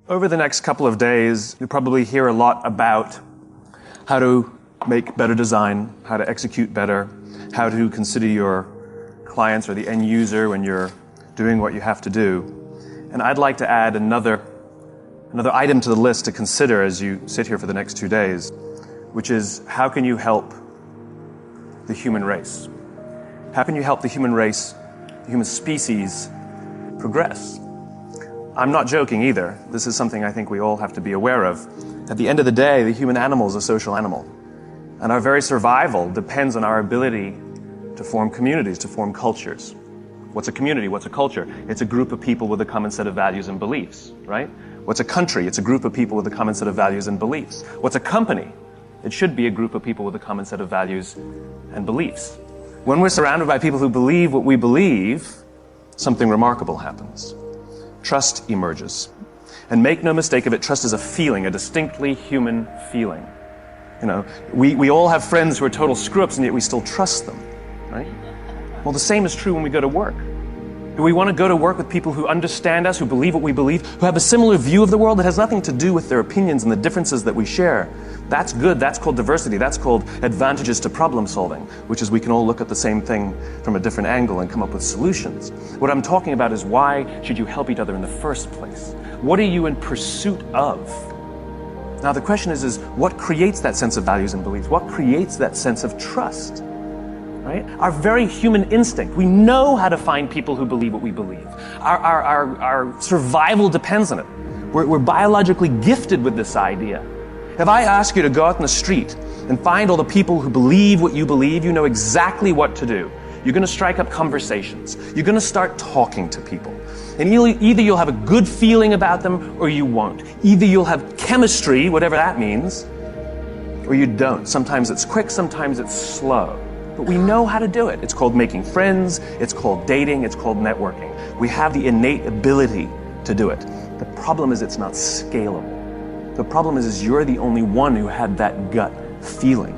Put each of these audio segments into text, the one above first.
Over the next couple of days, you'll probably hear a lot about how to make better design, how to execute better, how to consider your clients or the end user when you're doing what you have to do. And I'd like to add another item to the list to consider as you sit here for the next 2 days, which is how can you help the human race? How can you help the human race, the human species, progress? I'm not joking either. This is something I think we all have to be aware of. At the end of the day, the human animal is a social animal. And our very survival depends on our ability to form communities, to form cultures. What's a community? What's a culture? It's a group of people with a common set of values and beliefs, right? What's a country? It's a group of people with a common set of values and beliefs. What's a company? It should be a group of people with a common set of values and beliefs. When we're surrounded by people who believe what we believe, something remarkable happens. Trust emerges. And make no mistake of it, trust is a feeling, a distinctly human feeling. You know, we all have friends who are total screw-ups and yet we still trust them, right? Well, the same is true when we go to work. Do we want to go to work with people who understand us, who believe what we believe, who have a similar view of the world that has nothing to do with their opinions and the differences that we share? That's good. That's called diversity. That's called advantages to problem solving, which is we can all look at the same thing from a different angle and come up with solutions. What I'm talking about is why should you help each other in the first place? What are you in pursuit of? Now the question is what creates that sense of values and beliefs? What creates that sense of trust? Right? Our very human instinct. We know how to find people who believe what we believe. Our survival depends on it. We're biologically gifted with this idea. If I ask you to go out in the street and find all the people who believe what you believe, you know exactly what to do. You're going to strike up conversations. You're going to start talking to people. And either you'll have a good feeling about them or you won't. Either you'll have chemistry, whatever that means, or you don't. Sometimes it's quick, sometimes it's slow. But we know how to do it. It's called making friends, it's called dating, it's called networking. We have the innate ability to do it. The problem is it's not scalable. The problem is you're the only one who had that gut feeling.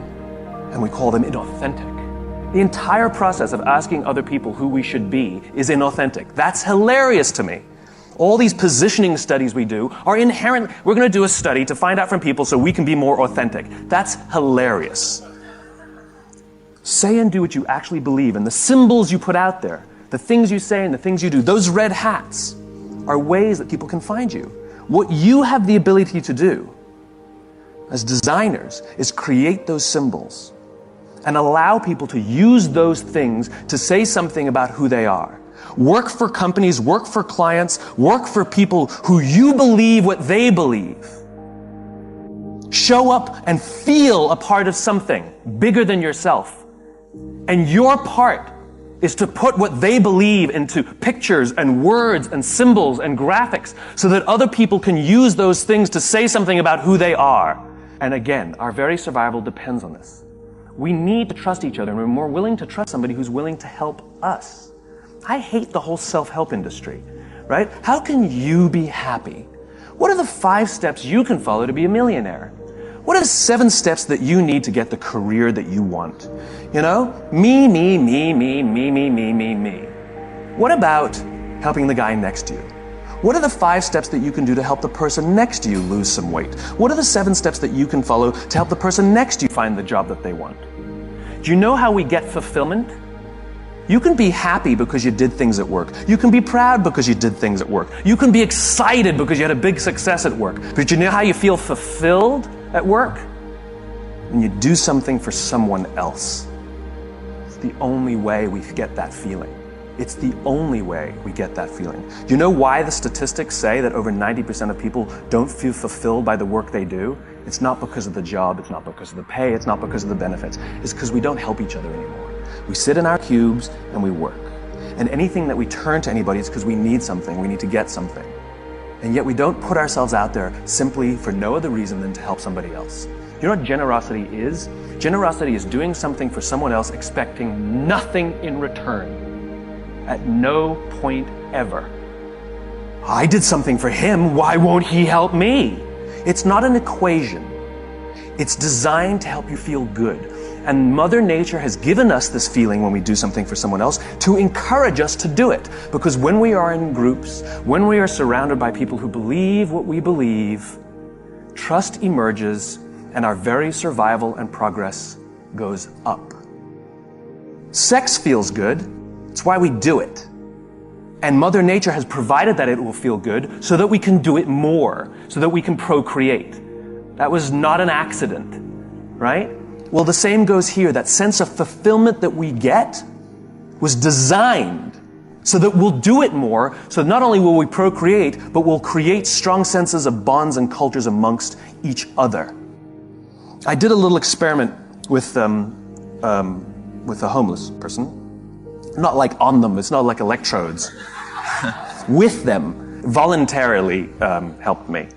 And we call them inauthentic. The entire process of asking other people who we should be is inauthentic. That's hilarious to me. All these positioning studies we do are inherent. We're going to do a study to find out from people so we can be more authentic. That's hilarious. Say and do what you actually believe, and the symbols you put out there, the things you say and the things you do, those red hats are ways that people can find you. What you have the ability to do as designers is create those symbols and allow people to use those things to say something about who they are. Work for companies, work for clients, work for people who you believe what they believe. Show up and feel a part of something bigger than yourself. And your part is to put what they believe into pictures and words and symbols and graphics so that other people can use those things to say something about who they are. And again, our very survival depends on this. We need to trust each other, and we're more willing to trust somebody who's willing to help us. I hate the whole self-help industry, right? How can you be happy? What are the 5 steps you can follow to be a millionaire? What are the 7 steps that you need to get the career that you want? You know, me. What about helping the guy next to you? What are the 5 steps that you can do to help the person next to you lose some weight? What are the 7 steps that you can follow to help the person next to you find the job that they want? Do you know how we get fulfillment? You can be happy because you did things at work. You can be proud because you did things at work. You can be excited because you had a big success at work. But you know how you feel fulfilled at work? When you do something for someone else. It's the only way we get that feeling. It's the only way we get that feeling. Do you know why the statistics say that over 90% of people don't feel fulfilled by the work they do? It's not because of the job, it's not because of the pay, it's not because of the benefits. It's because we don't help each other anymore. We sit in our cubes and we work. And anything that we turn to anybody is because we need something, we need to get something. And yet we don't put ourselves out there simply for no other reason than to help somebody else. You know what generosity is? Generosity is doing something for someone else expecting nothing in return. At no point ever. I did something for him, why won't he help me? It's not an equation. It's designed to help you feel good. And Mother Nature has given us this feeling when we do something for someone else to encourage us to do it. Because when we are in groups, when we are surrounded by people who believe what we believe, trust emerges and our very survival and progress goes up. Sex feels good. It's why we do it. And Mother Nature has provided that it will feel good so that we can do it more, so that we can procreate. That was not an accident, right? Well, the same goes here. That sense of fulfillment that we get was designed so that we'll do it more, so not only will we procreate, but we'll create strong senses of bonds and cultures amongst each other. I did a little experiment with a homeless person. Not like on them, it's not like electrodes. With them, voluntarily helped me.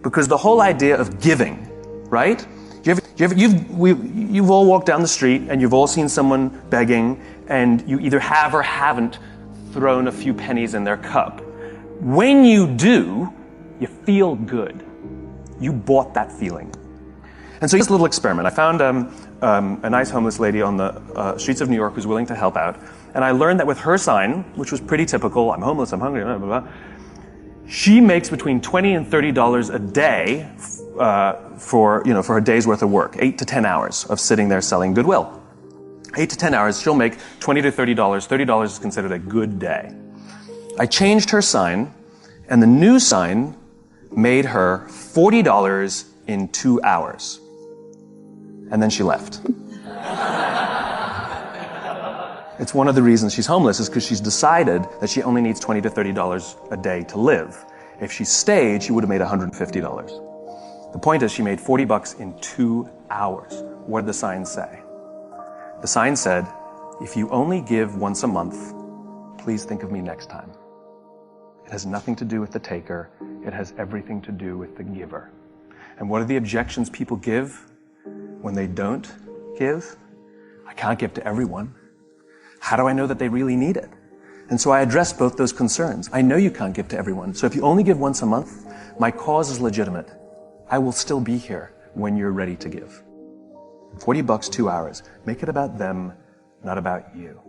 Because the whole idea of giving, right? You've all walked down the street and you've all seen someone begging and you either have or haven't thrown a few pennies in their cup. When you do, you feel good. You bought that feeling. And so here's a little experiment. I found a nice homeless lady on the streets of New York who's willing to help out. And I learned that with her sign, which was pretty typical, I'm homeless, I'm hungry, blah, blah, blah, she makes between $20 and $30 a day for her day's worth of work, 8 to 10 hours of sitting there selling goodwill. 8 to 10 hours, she'll make $20 to $30. $30 is considered a good day. I changed her sign, and the new sign made her $40 in 2 hours. And then she left. It's one of the reasons she's homeless is because she's decided that she only needs $20 to $30 a day to live. If she stayed, she would have made $150. The point is she made $40 in 2 hours. What did the sign say? The sign said, if you only give once a month, please think of me next time. It has nothing to do with the taker. It has everything to do with the giver. And what are the objections people give when they don't give? I can't give to everyone. How do I know that they really need it? And so I address both those concerns. I know you can't give to everyone. So if you only give once a month, my cause is legitimate. I will still be here when you're ready to give. $40, 2 hours. Make it about them, not about you.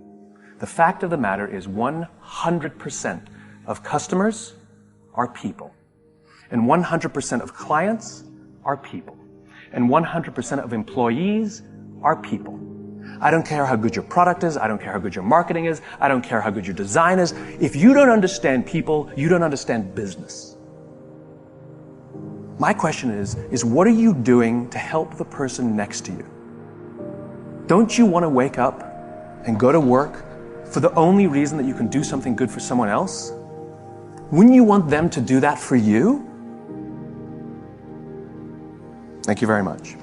The fact of the matter is 100% of customers are people. And 100% of clients are people. And 100% of employees are people. I don't care how good your product is. I don't care how good your marketing is. I don't care how good your design is. If you don't understand people, you don't understand business. My question is what are you doing to help the person next to you? Don't you want to wake up and go to work for the only reason that you can do something good for someone else? Wouldn't you want them to do that for you? Thank you very much.